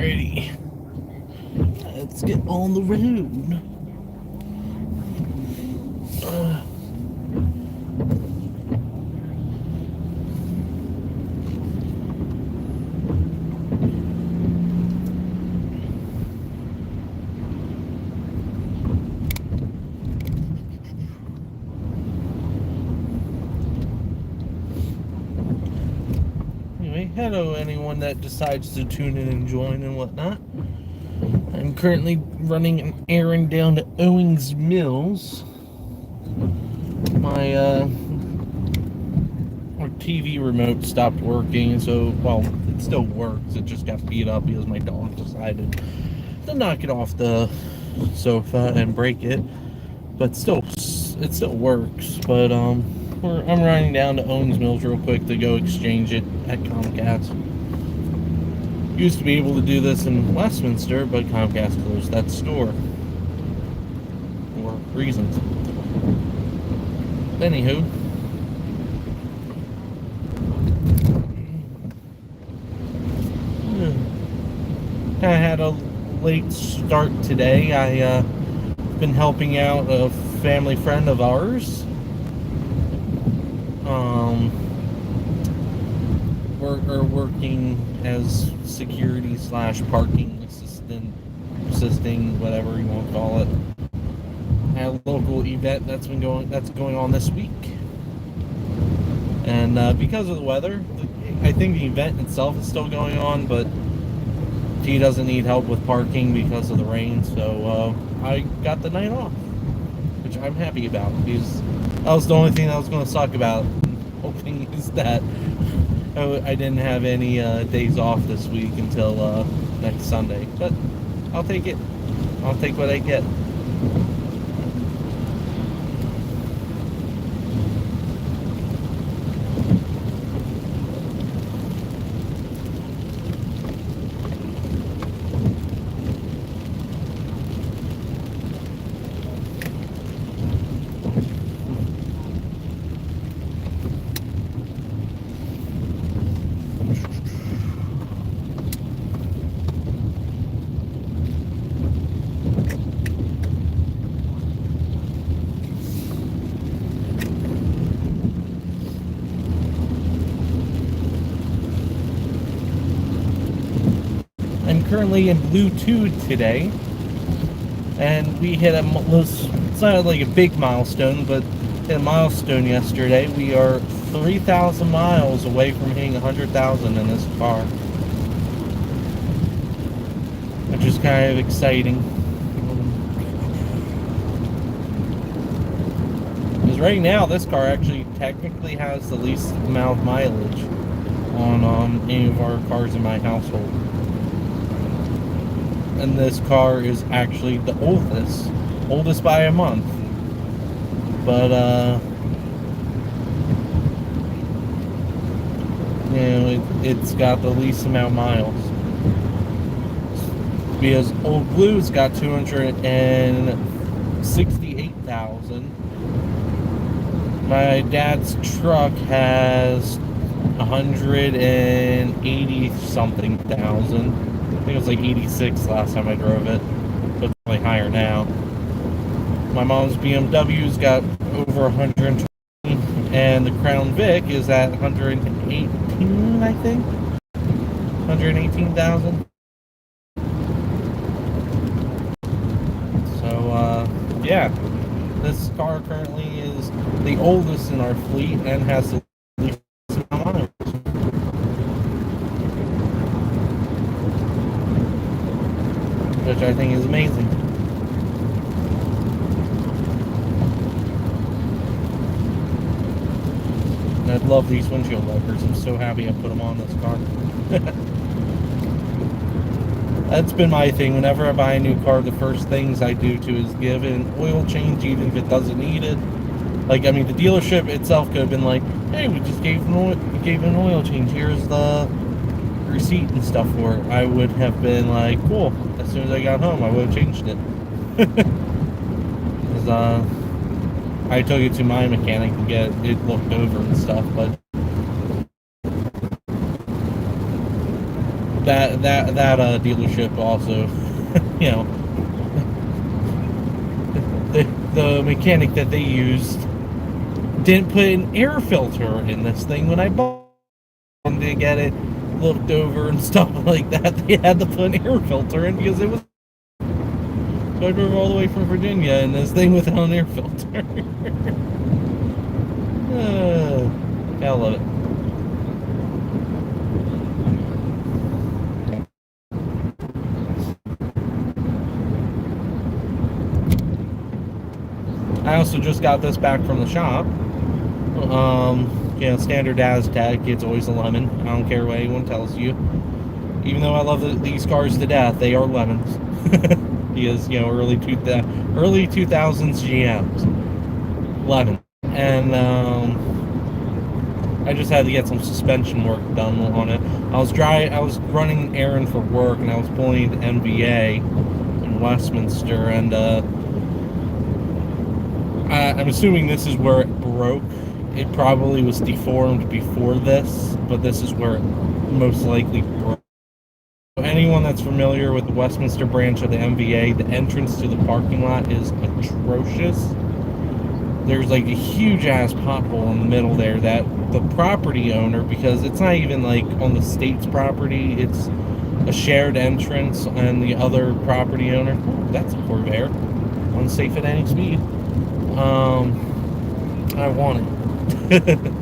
Alrighty. Let's get on the road. Anyway, hello anyone that decides to tune in and join and whatnot. I'm currently running an errand down to Owings Mills. My our TV remote stopped working, so, well, it still works. It just got beat up because my dog decided to knock it off the sofa and break it. But still, it still works. But I'm running down to Owings Mills real quick to go exchange it at Comcast. Used to be able to do this in Westminster, but Comcast closed that store for reasons. Anywho, I had a late start today. I been helping out a family friend of ours. We're working as security / parking assisting, whatever you want to call it, at a local event that's going on this week. And because of the weather, I think the event itself is still going on, but he doesn't need help with parking because of the rain, so I got the night off, which I'm happy about, because that was the only thing that was going to suck about hoping is that I didn't have any days off this week until next Sunday, but I'll take it. I'll take what I get. I'm currently in Bluetooth today, and we hit it's not like a big milestone, but hit a milestone yesterday. We are 3,000 miles away from hitting 100,000 in this car, which is kind of exciting. Because right now, this car actually technically has the least amount of mileage on any of our cars in my household. And this car is actually the oldest by a month. But it's got the least amount of miles. Because Old Blue's got 268,000. My dad's truck has 180 something thousand. I think it was like 86 last time I drove it, but it's probably higher now. My mom's BMW's got over 120, and the Crown Vic is at 118, I think. 118,000. So, yeah. This car currently is the oldest in our fleet and has the least amount of miles. Which I think is amazing. And I love these windshield wipers. I'm so happy I put them on this car. That's been my thing. Whenever I buy a new car, the first things I do is give it an oil change, even if it doesn't need it. Like, I mean, the dealership itself could have been like, hey, we just gave an oil change. Here's the receipt and stuff for it. I would have been like, cool. As soon as I got home, I would have changed it. Because I took it to my mechanic to get it looked over and stuff, but that dealership also, you know, the mechanic that they used didn't put an air filter in this thing when I bought it. To get it looked over and stuff like that, they had to put an air filter in because it was. So I drove all the way from Virginia in this thing without an air filter. I love it. I also just got this back from the shop. Standard as tag, it's always a lemon. I don't care what anyone tells you. Even though I love these cars to death, they are lemons. Because, early 2000s GMs. Lemon. And, I just had to get some suspension work done on it. I was running an errand for work, and I was pulling the MVA in Westminster, and, I'm assuming this is where it broke. It probably was deformed before this, but this is where it most likely broke. Anyone that's familiar with the Westminster branch of the MVA, the entrance to the parking lot is atrocious. There's like a huge ass pothole in the middle there that the property owner, because it's not even like on the state's property, it's a shared entrance, and the other property owner, that's a Corvair, unsafe at any speed. I want it.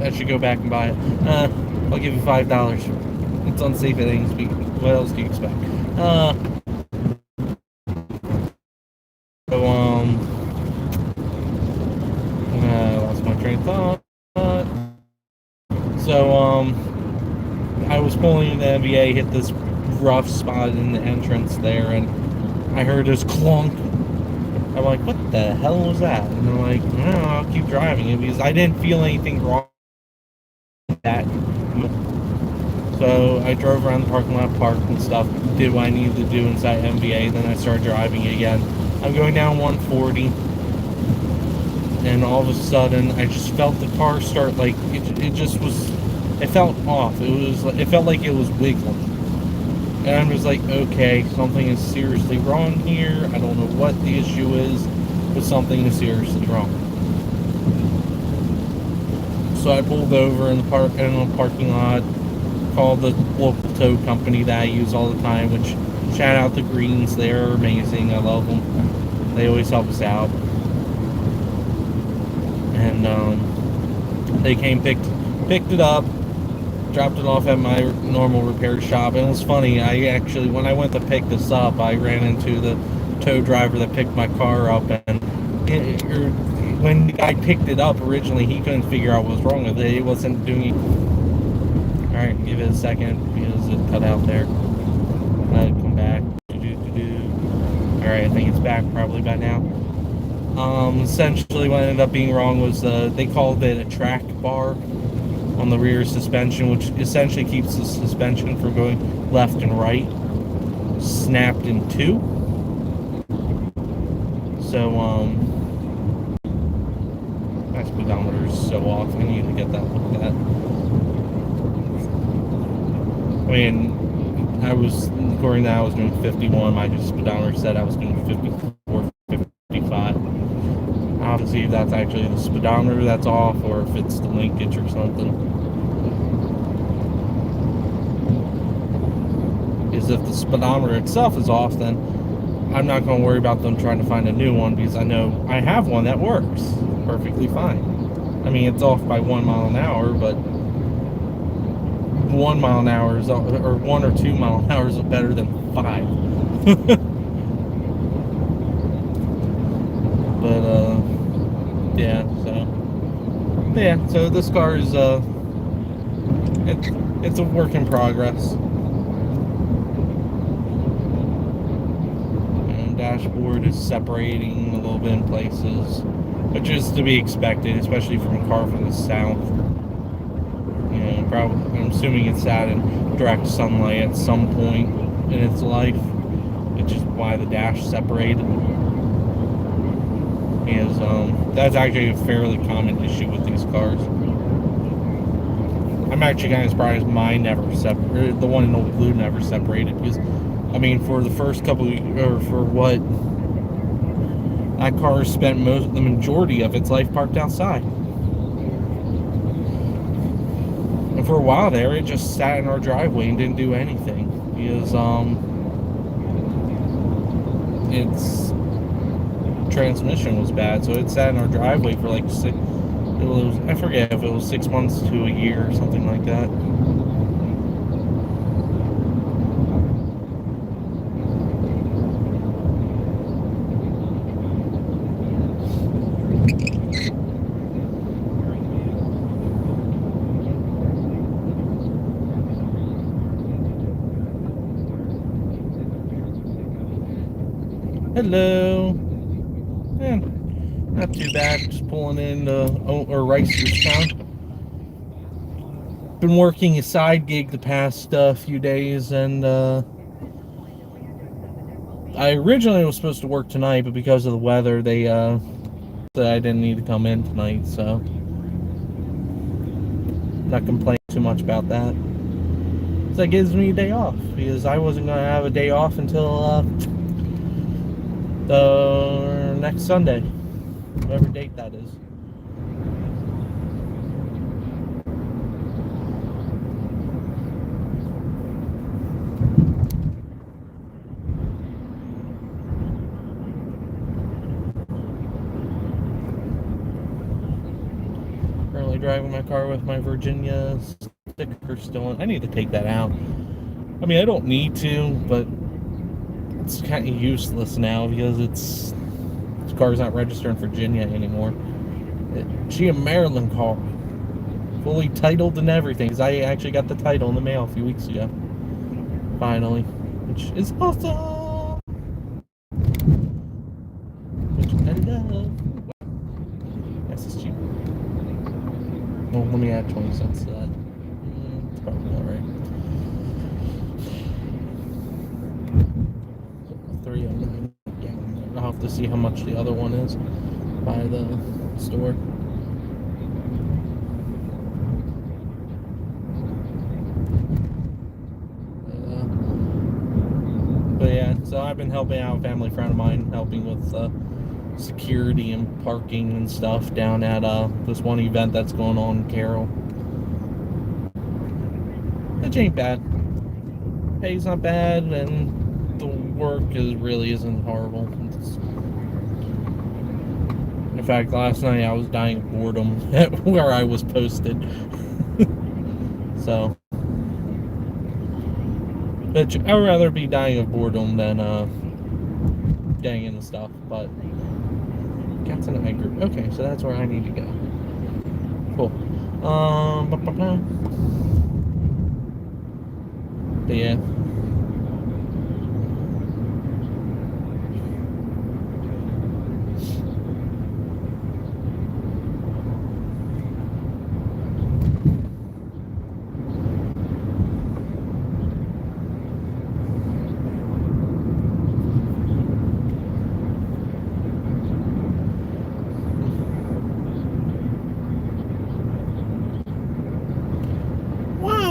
I should go back and buy it. I'll give you $5. It's unsafe at any speed. What else do you expect? I lost my train of thought. I was pulling the MVA, hit this rough spot in the entrance there, and I heard this clunk. I'm like, what the hell was that? And I'm like, no, I'll keep driving it because I didn't feel anything wrong with that. So I drove around the parking lot, parked and stuff, did what I needed to do inside MVA, then I started driving again. I'm going down 140, and all of a sudden I just felt the car start, like, it felt off. It felt like it was wiggling. And I'm just like, okay, something is seriously wrong here. I don't know what the issue is, but something is seriously wrong. So I pulled over in the parking lot, called the local tow company that I use all the time, which, shout out the Greens, they're amazing. I love them. They always help us out. And they came, picked it up, dropped it off at my normal repair shop. And it was funny, when I went to pick this up, I ran into the tow driver that picked my car up, and when the guy picked it up originally, he couldn't figure out what was wrong with it. It wasn't doing it. Alright, give it a second because it cut out there. Come back. Alright, I think it's back probably by now. Essentially what ended up being wrong was they called it a track bar on the rear suspension, which essentially keeps the suspension from going left and right, snapped in two. So, my speedometer is so off. I need to get that looked at. I mean, according to that, I was doing 51. My speedometer said I was doing 54, 55. I'll have to see if that's actually the speedometer that's off or if it's the linkage or something. Because if the speedometer itself is off, then I'm not going to worry about them trying to find a new one, because I know I have one that works perfectly fine. I mean, it's off by 1 mile an hour, but 1 mile an hour is, or 1 or 2 mile an hour is better than 5. But so this car is it's a work in progress. And dashboard is separating a little bit in places, which is to be expected, especially from a car from the south. Probably, I'm assuming it's sat in direct sunlight at some point in its life, which is why the dash separated. That's actually a fairly common issue with these cars. I'm actually kind of surprised mine never separated. The one in Old Blue never separated because, I mean, for the first couple, or for what that car spent the majority of its life parked outside. And for a while there, it just sat in our driveway and didn't do anything because its transmission was bad. So it sat in our driveway for like I forget if it was 6 months to a year or something like that. Hello. Yeah, not too bad. Just pulling in Ricerstown. Been working a side gig the past few days, and I originally was supposed to work tonight, but because of the weather, they said I didn't need to come in tonight, so not complaining too much about that. So that gives me a day off, because I wasn't going to have a day off until the next Sunday, whatever date that is. Currently driving my car with my Virginia sticker still on. I need to take that out. I mean, I don't need to, but it's kind of useless now because this car's not registered in Virginia anymore. She a Maryland car, fully titled and everything. Because I actually got the title in the mail a few weeks ago, finally, which is awesome. Which I love. Yes, it's cheap. Well, let me add 20 cents to that. It's probably all right. 309. Yeah, I'll have to see how much the other one is by the store. But yeah, so I've been helping out a family friend of mine, helping with security and parking and stuff down at this one event that's going on in Carroll. Which ain't bad. Pay's not bad, and the work really isn't horrible. In fact, last night I was dying of boredom at where I was posted. So, which I would rather be dying of boredom than getting into stuff. But cats in a group. Okay, so that's where I need to go. Cool. But yeah.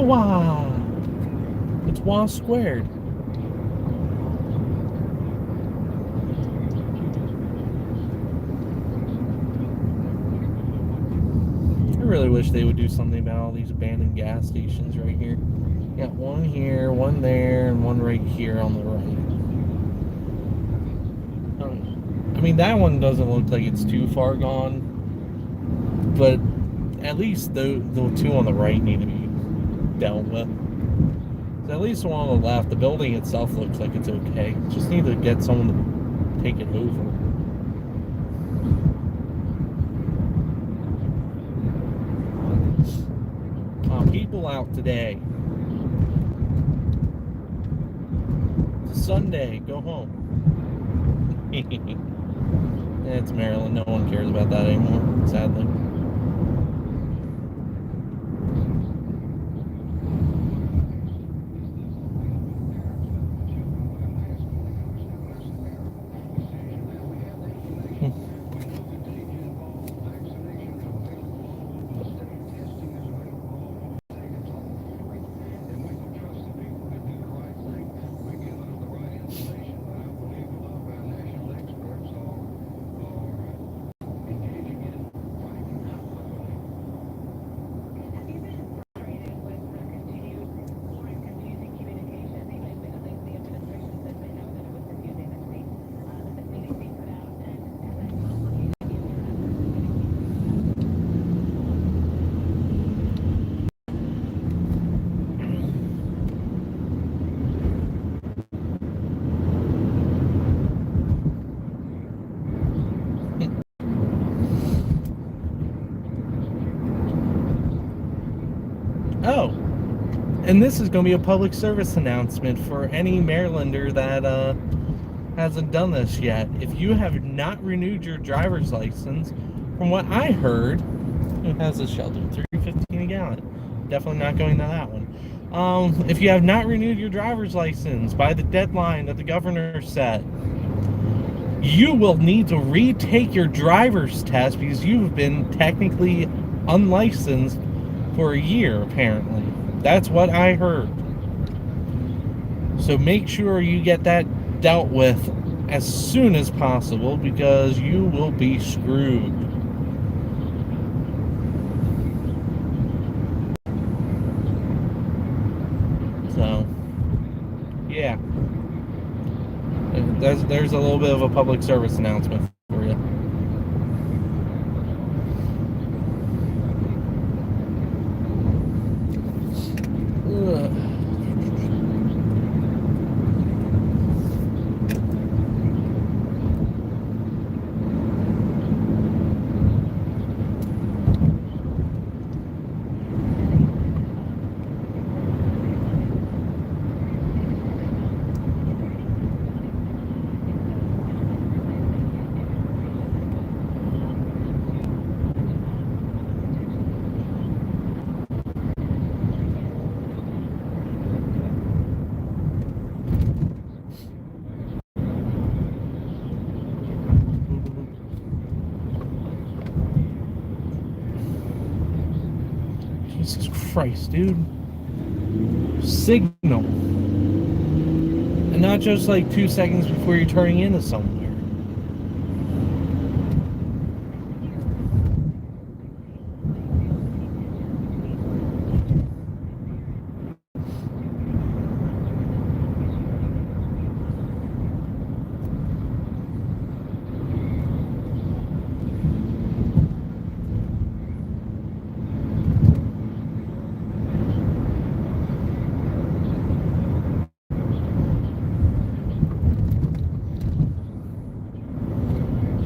Wow. It's Wah squared. I really wish they would do something about all these abandoned gas stations right here. You got one here, one there, and one right here on the right. I mean, that one doesn't look like it's too far gone, but at least the two on the right need to be dealt with. So at least the one on the left, the building itself looks like it's okay. Just need to get someone to take it over. People out today. It's Sunday. Go home. It's Maryland. No one cares about that anymore, sadly. And this is going to be a public service announcement for any Marylander that hasn't done this yet. If you have not renewed your driver's license, from what I heard, who has a shelter? $3.15 a gallon. Definitely not going to that one. If you have not renewed your driver's license by the deadline that the governor set, you will need to retake your driver's test because you've been technically unlicensed for a year, apparently. That's what I heard. So make sure you get that dealt with as soon as possible because you will be screwed. So, yeah. There's a little bit of a public service announcement for you. Ugh. Jesus Christ, dude. Signal. And not just like 2 seconds before you're turning into somewhere.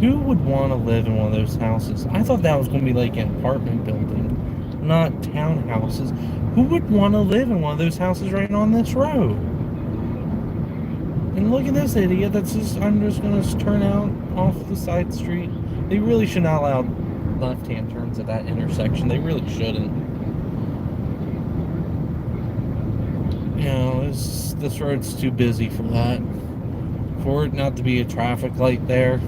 Who would want to live in one of those houses? I thought that was going to be like an apartment building, not townhouses. Who would want to live in one of those houses right on this road? And look at this idiot that's just, I'm just going to turn out off the side street. They really should not allow left-hand turns at that intersection. They really shouldn't. You know, this road's too busy for that. For it not to be a traffic light there.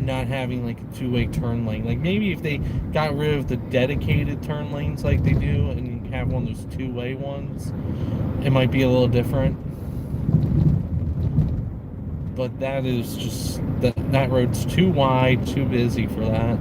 Not having like a two-way turn lane. Like maybe if they got rid of the dedicated turn lanes like they do and have one of those two-way ones, it might be a little different. But that is just that road's too wide, too busy for that.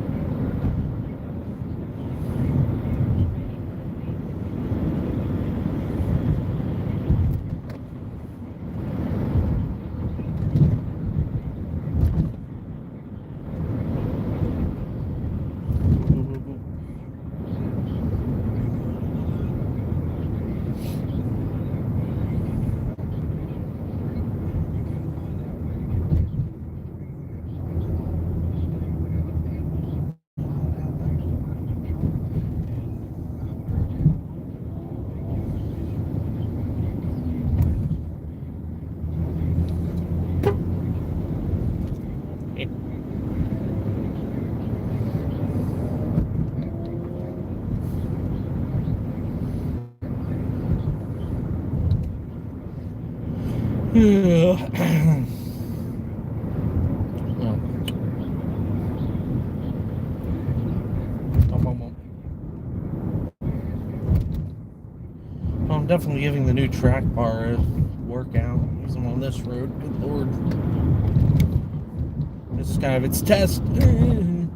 I'm definitely giving the new track bar a workout because I'm on this road. Good lord. This is kind of its test. Oh,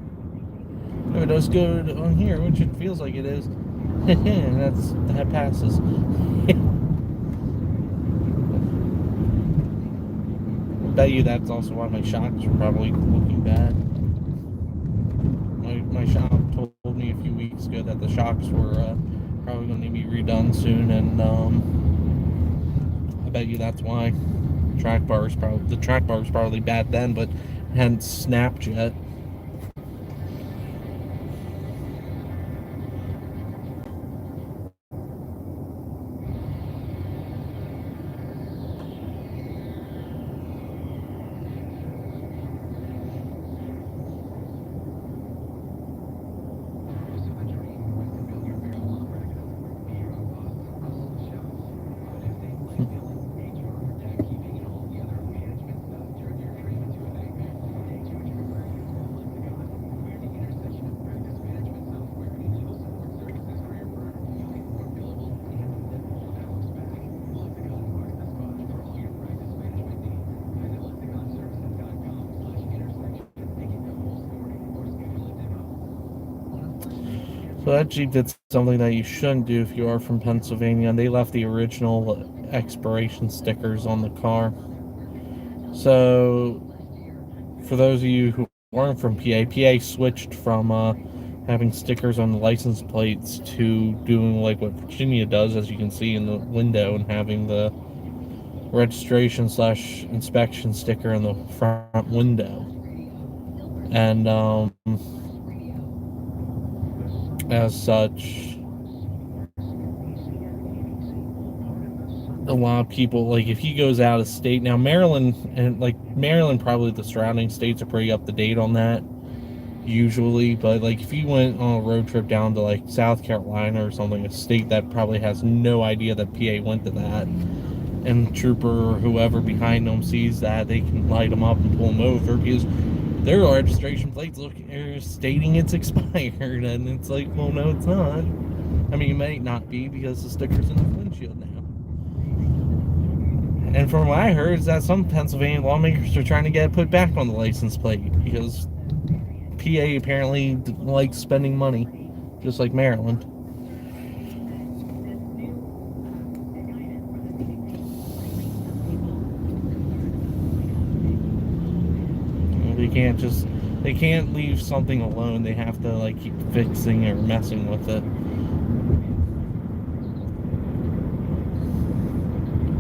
it does good on here, which it feels like it is. that passes. I bet you that's also why my shocks are probably looking bad. My shop told me a few weeks ago that the shocks were probably going to be redone soon, and I bet you that's why. The track bar was probably bad then, but it hadn't snapped yet. So that Jeep did something that you shouldn't do if you are from Pennsylvania. They left the original expiration stickers on the car. So for those of you who weren't from PA switched from having stickers on the license plates to doing like what Virginia does, as you can see in the window, and having the registration/inspection sticker in the front window. And as such, a lot of people, like if he goes out of state now, Maryland, and like Maryland, probably the surrounding states are pretty up to date on that usually, but like if you went on a road trip down to like South Carolina or something, a state that probably has no idea that PA went to that, and trooper or whoever behind them sees that, they can light them up and pull them over because their registration plates are stating it's expired, and it's like, well, no, it's not. I mean, it might not be because the sticker's in the windshield now. And from what I heard is that some Pennsylvania lawmakers are trying to get it put back on the license plate because PA apparently likes spending money, just like Maryland. They can't leave something alone. They have to like keep fixing or messing with it.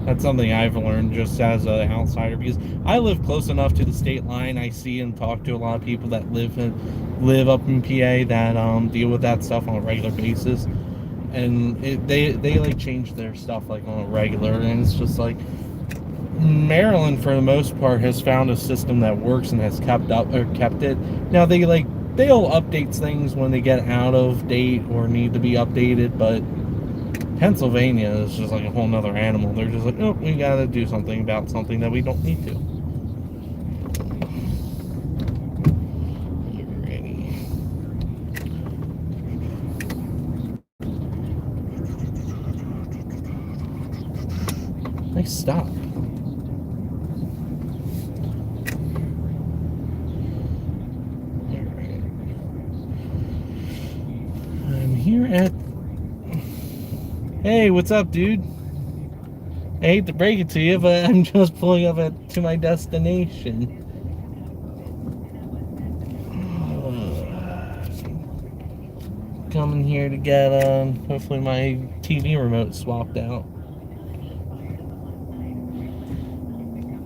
That's something I've learned just as an outsider, because I live close enough to the state line. I see and talk to a lot of people that live up in PA that deal with that stuff on a regular basis, and they like change their stuff like on a regular, and it's just like Maryland for the most part has found a system that works and has kept it. Now they'll update things when they get out of date or need to be updated, but Pennsylvania is just like a whole nother animal. They're just like, oh, we gotta do something about something that we don't need to. Nice stop. Alright. I'm here at... Hey, what's up, dude? I hate to break it to you, but I'm just pulling up to my destination. Coming here to get, hopefully my TV remote swapped out.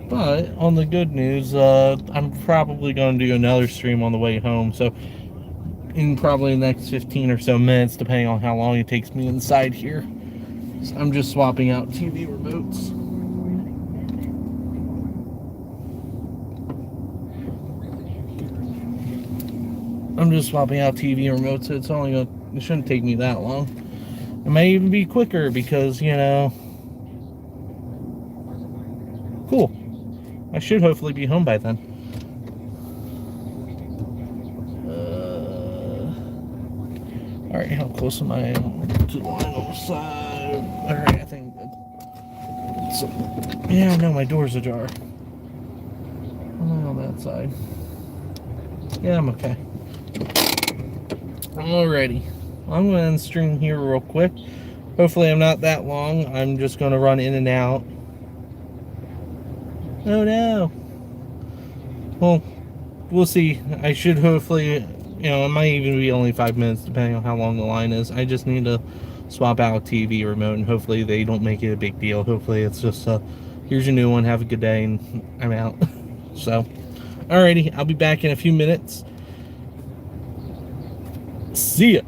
But, on the good news, I'm probably going to do another stream on the way home, so in probably the next 15 or so minutes, depending on how long it takes me inside here. So I'm just swapping out TV remotes. So it's it shouldn't take me that long. It may even be quicker because, you know, cool. I should hopefully be home by then. Alright, how close am I to the line on the side? Alright, I think so. Yeah, no, my door's ajar. I'm on that side. Yeah, I'm okay. Alrighty. I'm going to stream here real quick. Hopefully I'm not that long. I'm just going to run in and out. Oh no. Well, we'll see. I should hopefully, you know, it might even be only 5 minutes depending on how long the line is. I just need to swap out a TV remote, and hopefully they don't make it a big deal. Hopefully it's just, here's your new one, have a good day, and I'm out. So, alrighty, I'll be back in a few minutes. See ya.